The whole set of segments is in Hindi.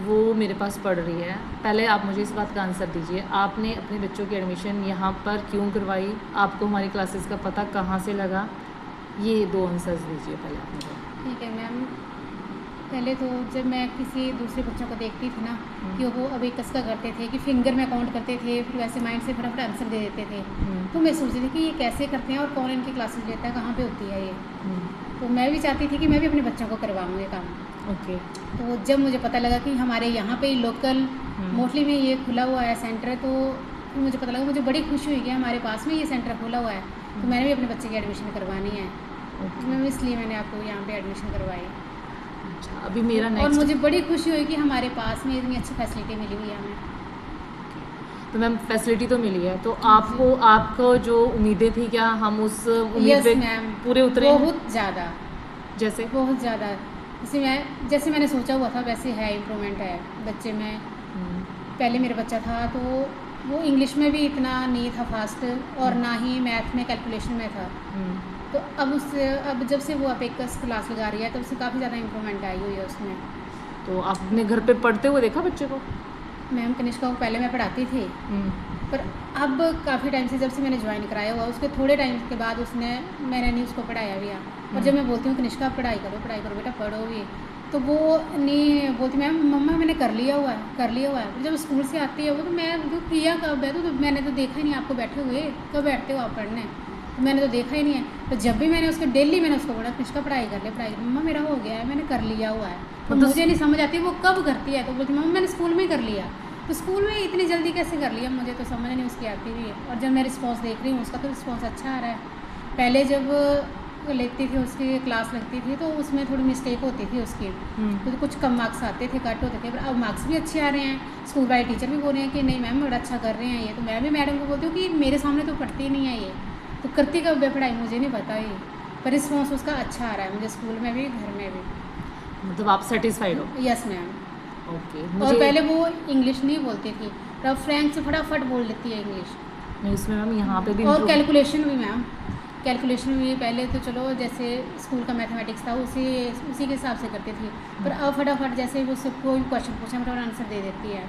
वो मेरे पास पढ़ रही है। पहले आप मुझे इस बात का आंसर दीजिए, आपने अपने बच्चों की एडमिशन यहाँ पर क्यों करवाई, आपको हमारी क्लासेस का पता कहाँ से लगा, ये 2 आंसर्स दीजिए पहले आप मुझे। ठीक है मैम। पहले तो जब मैं किसी दूसरे बच्चों को देखती थी ना कि वो अभी कसका करते थे कि फिंगर में काउंट करते थे, फिर वैसे माइंड से फटाफट आंसर दे देते थे, तो मैं सोचती थी कि ये कैसे करते हैं और कौन इनकी क्लासेस लेता है, कहाँ पे होती है ये। तो मैं भी चाहती थी कि मैं भी अपने बच्चों को करवाऊँ ये काम। ओके। तो जब मुझे पता लगा कि हमारे यहाँ पे लोकल मोस्टली में ये खुला हुआ है सेंटर, तो मुझे पता लगा, मुझे बड़ी खुशी हुई कि हमारे पास में ये सेंटर खुला हुआ है, तो मैंने भी अपने बच्चे की एडमिशन करवानी है। मैम इसलिए मैंने आपको यहाँ पे एडमिशन करवाई। अच्छा, अभी मेरा और नेक्स्ट, मुझे बड़ी खुशी हुई कि हमारे पास में इतनी अच्छी फैसिलिटी मिली हुई है हमें। तो मैम फैसिलिटी तो मिली है, तो आपको जो उम्मीदें थी, क्या हम उस उम्मीद यस पे मैम, पूरे उतरे हैं? बहुत ज़्यादा, जैसे बहुत ज़्यादा। जैसे मैंने सोचा हुआ था वैसे है, इम्प्रूवमेंट है बच्चे में। पहले मेरा बच्चा था तो वो इंग्लिश में भी इतना नहीं था फास्ट, और ना ही मैथ में कैलकुलेशन में था। तो अब जब से वो अपेकस क्लास लगा रही है तो उससे काफ़ी ज़्यादा इम्प्रूवमेंट आई हुई है उसमें। तो आपने घर पे पढ़ते हुए देखा बच्चे को? मैम कनिष्का को पहले मैं पढ़ाती थी, पर अब काफ़ी टाइम से जब से मैंने ज्वाइन कराया हुआ, उसके थोड़े टाइम के बाद मैंने नहीं उसको पढ़ाया भी है। और जब मैं बोलती हूँ कनिष्का पढ़ाई करो बेटा, पढ़ो भी, तो वो नहीं बोलती, मैम मम्मा मैंने कर लिया हुआ है। जब स्कूल से आती है वो, तो मैं तो किया कब है, तो मैंने तो देखा ही नहीं आपको बैठे हुए, कब बैठते हो आप पढ़ने, तो मैंने तो देखा ही नहीं है। तो जब भी मैंने डेली मैंने उसको बोला कनिष्का पढ़ाई कर, मम्मा मेरा हो गया है, मैंने कर लिया हुआ है। तो मुझे नहीं समझ आती वो कब करती है, तो बोलती मम्मा मैंने स्कूल में कर लिया। तो स्कूल में इतनी जल्दी कैसे कर लिया, मुझे तो समझ नहीं उसकी आती भी है। और जब मैं रिस्पॉन्स देख रही हूँ उसका, तो रिस्पॉन्स अच्छा आ रहा है। पहले जब लेती थी उसकी क्लास लगती थी तो उसमें थोड़ी मिस्टेक होती थी उसकी, तो कुछ कम मार्क्स आते थे, कट होते थे, पर अब मार्क्स भी अच्छे आ रहे हैं। स्कूल वाले टीचर भी बोल रहे हैं कि नहीं मैम बड़ा अच्छा कर रहे हैं ये। तो मैं भी मैडम को बोलती हूँ कि मेरे सामने तो पढ़ती ही नहीं है ये, तो करती कब है पढ़ाई मुझे नहीं पता ये, पर रिस्पॉन्स उसका अच्छा आ रहा है मुझे, स्कूल में भी घर में भी। मतलब आप सेटिस्फाइड हो? Yes ma'am. ओके। और पहले वो इंग्लिश नहीं बोलती थी, तो अब फ्रैंक से फटाफट बोल लेती है इंग्लिश। नहीं, इसमें मैम यहाँ पे भी और कैलकुलेशन भी मैम, कैलकुलेशन भी पहले तो चलो जैसे स्कूल का मैथमेटिक्स था उसी के हिसाब से करती थी, पर अब फटाफट जैसे वो सब कोई क्वेश्चन पूछा फटाफट आंसर दे देती है।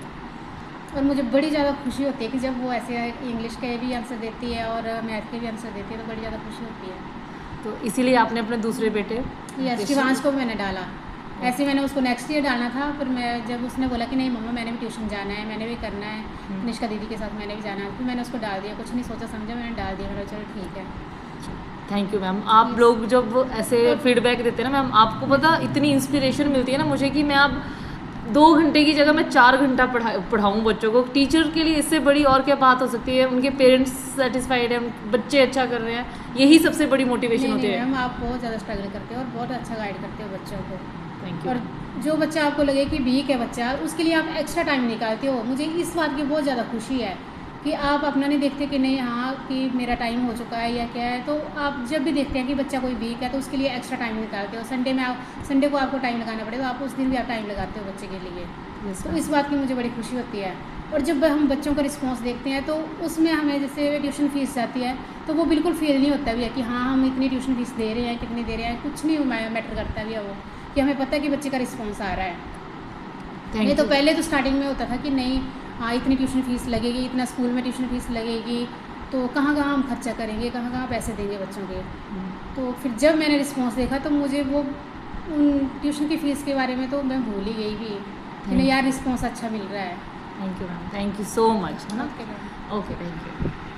और मुझे बड़ी ज़्यादा खुशी होती है कि जब वो ऐसे इंग्लिश के भी आंसर देती है और मैथ के भी आंसर देती है, तो बड़ी ज़्यादा खुशी होती है। तो इसीलिए आपने अपने दूसरे बेटे यस, शिवांश को भी मैंने डाला। ऐसे मैंने उसको नेक्स्ट ईयर डालना था, पर मैं जब उसने बोला कि नहीं मम्मा मैंने भी ट्यूशन जाना है, मैंने भी करना है, निष्का दीदी के साथ मैंने भी जाना है, फिर मैंने उसको डाल दिया, कुछ नहीं सोचा समझा, मैंने डाल दिया। मैंने चलो ठीक है। Thank you ma'am. आप लोग जब ऐसे फीडबैक देते हैं ना मैम, आपको पता इतनी इंस्पिरेशन मिलती है ना मुझे कि मैं अब 2 घंटे की जगह मैं 4 घंटा पढ़ाऊँ बच्चों को। टीचर के लिए इससे बड़ी और क्या बात हो सकती है? उनके पेरेंट्स सेटिस्फाइड हैं, बच्चे अच्छा कर रहे हैं, यही सबसे बड़ी मोटिवेशन होती है। मैम आप बहुत ज़्यादा स्ट्रगल करते हो और बहुत अच्छा गाइड करते हो बच्चों को। Thank you. और जो बच्चा आपको लगे कि वीक है बच्चा, उसके लिए आप एक्स्ट्रा टाइम निकालते हो, मुझे इस बात की बहुत ज़्यादा खुशी है कि आप अपना नहीं देखते कि नहीं हाँ कि मेरा टाइम हो चुका है या क्या है। तो आप जब भी देखते हैं कि बच्चा कोई वीक है तो उसके लिए एक्स्ट्रा टाइम निकालते हो। संडे को आपको टाइम लगाना पड़ेगा, आप उस दिन भी आप टाइम लगाते हो बच्चे के लिए। तो इस बात की मुझे बड़ी खुशी होती है। और जब हम बच्चों का रिस्पॉन्स देखते हैं तो उसमें हमें जैसे ट्यूशन फीस जाती है तो वो बिल्कुल फील नहीं होता भी है कि हाँ हम इतनी ट्यूशन फीस दे रहे हैं, कितनी दे रहे हैं, कुछ नहीं मैटर करता भी है वो, कि हमें पता है कि बच्चे का रिस्पॉन्स आ रहा है। नहीं तो पहले तो स्टार्टिंग में होता था कि नहीं हाँ इतनी ट्यूशन फीस लगेगी, इतना स्कूल में ट्यूशन फीस लगेगी, तो कहाँ हम खर्चा करेंगे, कहाँ पैसे देंगे बच्चों के। तो फिर जब मैंने रिस्पॉन्स देखा तो मुझे वो उन ट्यूशन की फ़ीस के बारे में तो मैं भूल ही गई भी कि नहीं यार रिस्पॉन्स अच्छा मिल रहा है। Thank you ma'am, thank you so much, है ना? Okay ma'am. Okay, thank you.